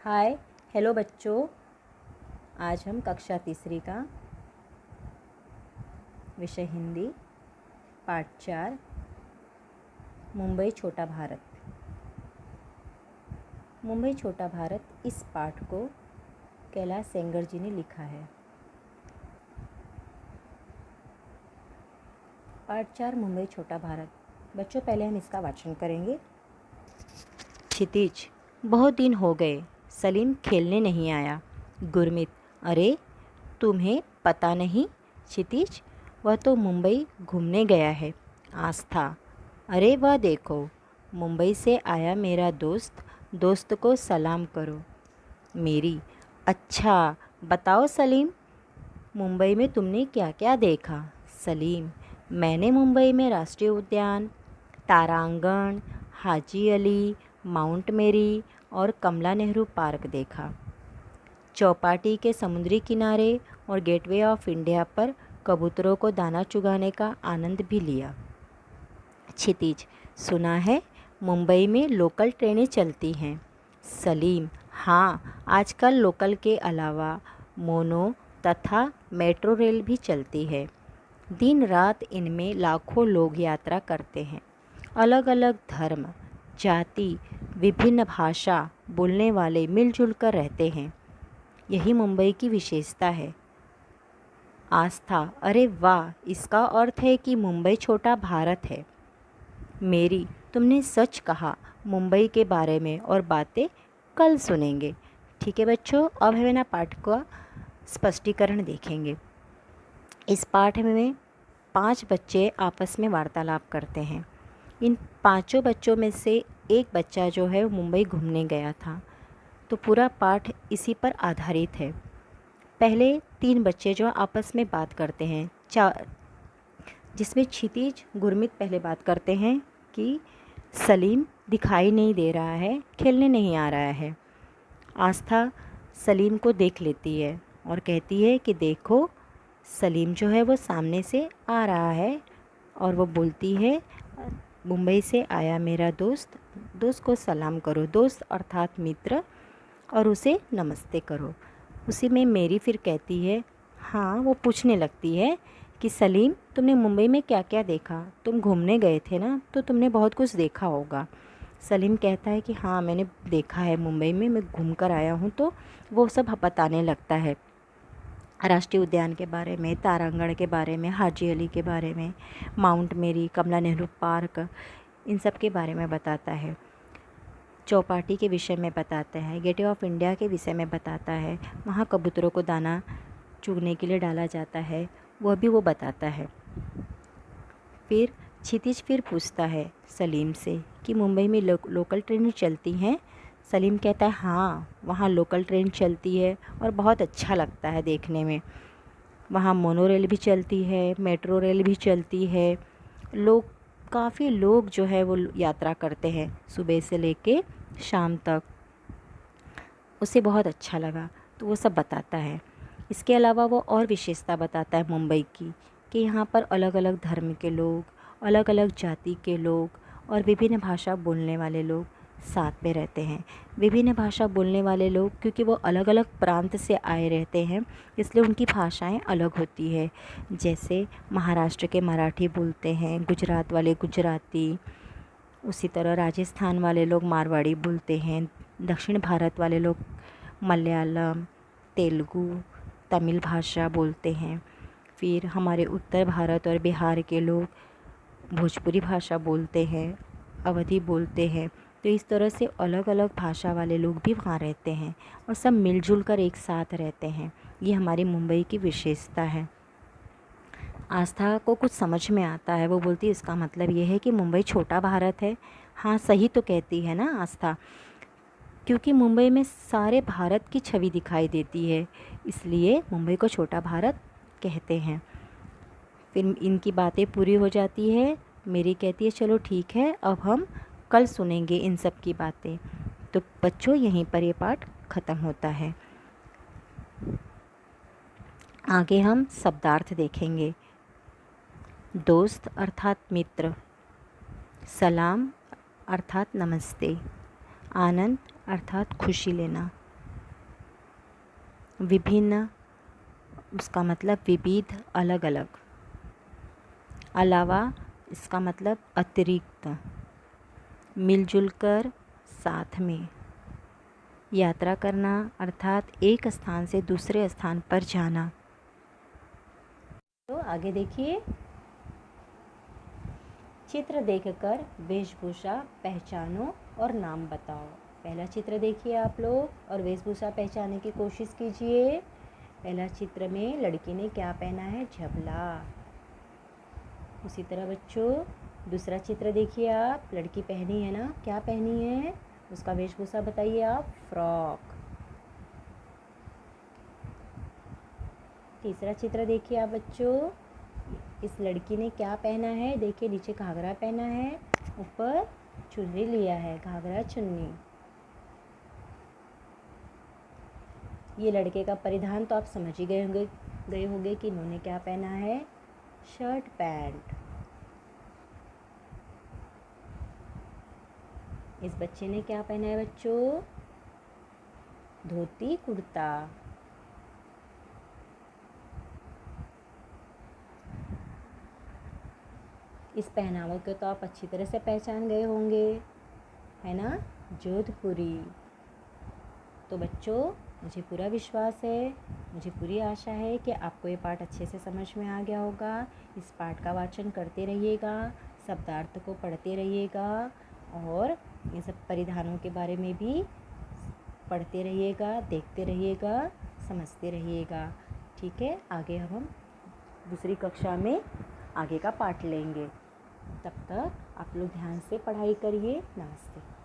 Hi hello बच्चों। आज हम कक्षा तीसरी का विषय हिंदी पाठ 4 मुंबई छोटा भारत। मुंबई छोटा भारत इस पाठ को कैलाश सेंगर जी ने लिखा है। पाठ 4 मुंबई छोटा भारत। बच्चों पहले हम इसका वाचन करेंगे। क्षितिज, बहुत दिन हो गए सलीम खेलने नहीं आया। गुरमीत, अरे तुम्हें पता नहीं क्षितिज, वह तो मुंबई घूमने गया है। आस्था, अरे वह देखो मुंबई से आया मेरा दोस्त, दोस्त को सलाम करो। मेरी, अच्छा बताओ सलीम, मुंबई में तुमने क्या क्या देखा। सलीम, मैंने मुंबई में राष्ट्रीय उद्यान, तारांगण, हाजी अली, माउंट मेरी और कमला नेहरू पार्क देखा। चौपाटी के समुद्री किनारे और गेटवे ऑफ इंडिया पर कबूतरों को दाना चुगाने का आनंद भी लिया। क्षितिज, सुना है मुंबई में लोकल ट्रेनें चलती हैं। सलीम, हाँ आजकल लोकल के अलावा मोनो तथा मेट्रो रेल भी चलती है। दिन रात इनमें लाखों लोग यात्रा करते हैं। अलग अलग धर्म, जाति, विभिन्न भाषा बोलने वाले मिलजुल कर रहते हैं। यही मुंबई की विशेषता है। आस्था, अरे वाह, इसका अर्थ है कि मुंबई छोटा भारत है। मेरी, तुमने सच कहा, मुंबई के बारे में और बातें कल सुनेंगे। ठीक है बच्चों, अब हम ना पाठ का स्पष्टीकरण देखेंगे। इस पाठ में 5 बच्चे आपस में वार्तालाप करते हैं। इन 5 बच्चों में से एक बच्चा जो है वो मुंबई घूमने गया था, तो पूरा पाठ इसी पर आधारित है। पहले 3 बच्चे जो आपस में बात करते हैं, जिसमें क्षितिज गुरमीत पहले बात करते हैं कि सलीम दिखाई नहीं दे रहा है, खेलने नहीं आ रहा है। आस्था सलीम को देख लेती है और कहती है कि देखो सलीम जो है वो सामने से आ रहा है, और वो बोलती है मुंबई से आया मेरा दोस्त, दोस्त को सलाम करो। दोस्त अर्थात मित्र, और उसे नमस्ते करो। उसी में मेरी फिर कहती है, हाँ वो पूछने लगती है कि सलीम तुमने मुंबई में क्या क्या देखा, तुम घूमने गए थे ना, तो तुमने बहुत कुछ देखा होगा। सलीम कहता है कि हाँ मैंने देखा है, मुंबई में मैं घूम कर आया हूँ। तो वो सब बताने लगता है राष्ट्रीय उद्यान के बारे में, तारांगण के बारे में, हाजी अली के बारे में, माउंट मेरी, कमला नेहरू पार्क, इन सब के बारे में बताता है। चौपाटी के विषय में बताता है, गेटवे ऑफ इंडिया के विषय में बताता है, वहाँ कबूतरों को दाना चुगने के लिए डाला जाता है, वह भी वो बताता है। फिर क्षितिज फिर पूछता है सलीम से कि मुंबई में लोकल ट्रेनें चलती हैं। सलीम कहता है हाँ वहाँ लोकल ट्रेन चलती है और बहुत अच्छा लगता है देखने में। वहाँ मोनो रेल भी चलती है, मेट्रो रेल भी चलती है। काफ़ी लोग जो है वो यात्रा करते हैं सुबह से लेके शाम तक। उसे बहुत अच्छा लगा, तो वो सब बताता है। इसके अलावा वो और विशेषता बताता है मुंबई की, कि यहाँ पर अलग अलग धर्म के लोग, अलग अलग जाति के लोग और विभिन्न भाषा बोलने वाले लोग साथ में रहते हैं। विभिन्न भाषा बोलने वाले लोग क्योंकि वो अलग अलग प्रांत से आए रहते हैं, इसलिए उनकी भाषाएं अलग होती है। जैसे महाराष्ट्र के मराठी बोलते हैं, गुजरात वाले गुजराती, उसी तरह राजस्थान वाले लोग मारवाड़ी बोलते हैं, दक्षिण भारत वाले लोग मलयालम, तेलुगु, तमिल भाषा बोलते हैं। फिर हमारे उत्तर भारत और बिहार के लोग भोजपुरी भाषा बोलते हैं, अवधी बोलते हैं। तो इस तरह से अलग अलग भाषा वाले लोग भी वहाँ रहते हैं और सब मिलजुल कर एक साथ रहते हैं। ये हमारी मुंबई की विशेषता है। आस्था को कुछ समझ में आता है, वो बोलती है इसका मतलब ये है कि मुंबई छोटा भारत है। हाँ सही तो कहती है ना आस्था, क्योंकि मुंबई में सारे भारत की छवि दिखाई देती है, इसलिए मुंबई को छोटा भारत कहते हैं। फिर इनकी बातें पूरी हो जाती है। मेरी कहती है चलो ठीक है, अब हम कल सुनेंगे इन सब की बातें। तो बच्चों यहीं पर ये पाठ ख़त्म होता है। आगे हम शब्दार्थ देखेंगे। दोस्त अर्थात मित्र, सलाम अर्थात नमस्ते, आनंद अर्थात खुशी लेना, विभिन्न, उसका मतलब विविध, अलग अलग। अलावा, इसका मतलब अतिरिक्त। मिलजुल कर, साथ में। यात्रा करना अर्थात एक स्थान से दूसरे स्थान पर जाना। तो आगे देखिए, चित्र देखकर वेशभूषा पहचानो और नाम बताओ। पहला चित्र देखिए आप लोग और वेशभूषा पहचानने की कोशिश कीजिए। पहला चित्र में लड़की ने क्या पहना है? झबला। उसी तरह बच्चों दूसरा चित्र देखिए आप, लड़की पहनी है ना, क्या पहनी है? उसका वेशभूषा बताइए आप, फ्रॉक। तीसरा चित्र देखिए आप बच्चों, इस लड़की ने क्या पहना है? देखिए नीचे घाघरा पहना है, ऊपर चुन्नी लिया है, घाघरा चुन्नी। ये लड़के का परिधान तो आप समझ ही गए होंगे कि इन्होंने क्या पहना है? Shirt pant. इस बच्चे ने क्या पहना है बच्चों? धोती कुर्ता। इस पहनावे को तो आप अच्छी तरह से पहचान गए होंगे, है ना? जोधपुरी। तो बच्चों मुझे पूरा विश्वास है, मुझे पूरी आशा है कि आपको ये पाठ अच्छे से समझ में आ गया होगा। इस पाठ का वाचन करते रहिएगा, शब्दार्थ को पढ़ते रहिएगा और ये सब परिधानों के बारे में भी पढ़ते रहिएगा, देखते रहिएगा, समझते रहिएगा। ठीक है, आगे हम दूसरी कक्षा में आगे का पाठ लेंगे। तब तक आप लोग ध्यान से पढ़ाई करिए। नमस्ते।